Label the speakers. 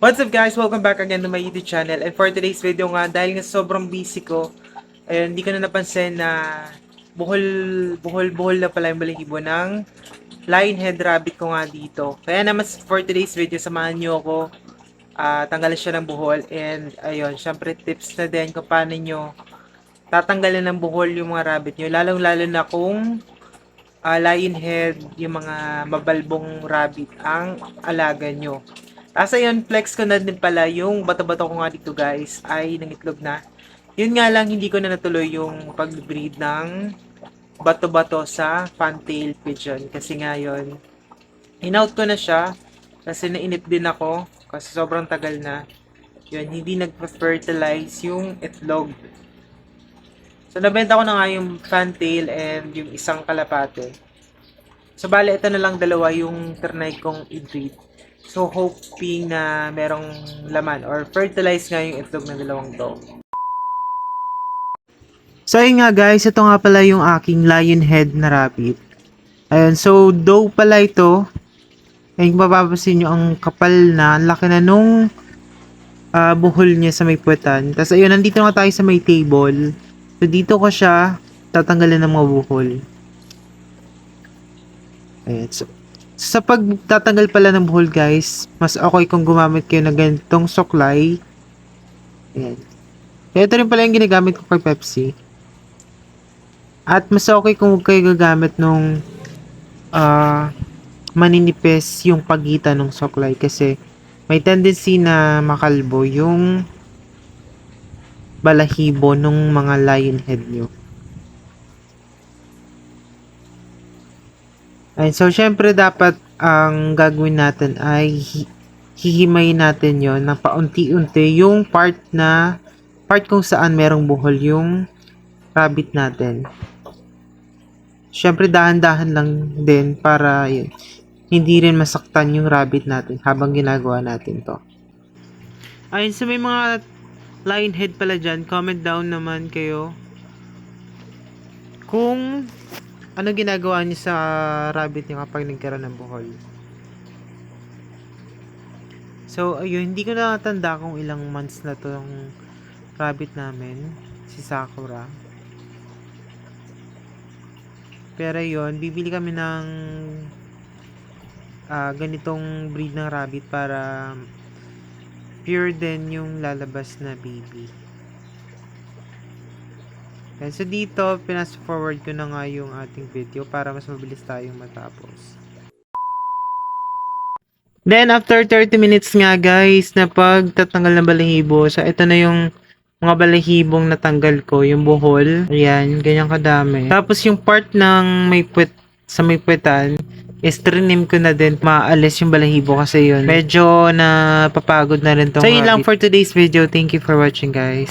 Speaker 1: What's up guys? Welcome back again to my YouTube channel. And for today's video nga, dahil nga sobrang busy ko, ayun, hindi ko na napansin na buhol na pala yung balahibo ng lionhead rabbit ko nga dito. Kaya naman for today's video, samahan nyo ako tanggalin siya ng buhol. And ayun, syempre tips na din kung paano nyo tatanggalin ng buhol yung mga rabbit nyo. Lalong-lalo na kung lionhead, yung mga mabalbong rabbit ang alaga nyo. Ayun, flex ko na din pala yung bato-bato ko nga dito guys ay nangitlog na. Yun nga lang, hindi ko na natuloy yung pag-breed ng bato-bato sa fantail pigeon. Kasi ngayon, in-out ko na siya kasi nainip din ako kasi sobrang tagal na. Yun, hindi nag-fertilize yung itlog. So, nabenta ko na nga yung fantail and yung isang kalapate. So, bale, ito na lang dalawa yung ternay kong i-breed. So, hoping na merong laman or fertilize nga yung itlog ng dalawang to. So, ayun nga guys, ito nga pala yung aking lionhead na rabbit. Ayun, so, doe pala ito. Ayun, mapapasin nyo ang kapal na, laki na nung buhol niya sa may puwetan. Tapos, ayun, nandito nga tayo sa may table. So, dito ko siya tatanggalin ng mga buhol. Ayun, so, sa pagtatanggal pala ng buhol guys, mas okay kung gumamit kayo ng ganitong suklay. Ayan. Kaya ito rin pala yung ginagamit ko kay Pepsi. At mas okay kung kayo gagamit nung maninipis yung pagitan ng suklay kasi may tendency na makalbo yung balahibo nung mga lionhead nyo. Ayun, so syempre dapat ang gagawin natin ay hihimayin natin yon ng paunti-unti yung part kung saan merong buhol yung rabbit natin. Syempre dahan-dahan lang din para yun, hindi rin masaktan yung rabbit natin habang ginagawa natin to. Ayun, so may mga lionhead pala dyan, comment down naman kayo kung ano ginagawa niyo sa rabbit niyo kapag nagkaroon ng buhol. So, ayun, hindi ko nakatanda kung ilang months na to yung rabbit namin, si Sakura. Pero yun, bibili kami ng ganitong breed ng rabbit para pure din yung lalabas na baby. And so dito, pinas-forward ko na nga yung ating video para mas mabilis tayong matapos. Then, after 30 minutes nga guys, na pagtatanggal ng balahibo, so ito na yung mga balahibong natanggal ko, yung buhol. Ayan, ganyan kadami. Tapos yung part ng may sa may puwetan, is trinim ko na din, maalis yung balahibo kasi yun. Medyo napapagod na rin tong So, yun lang for today's video. Thank you for watching guys.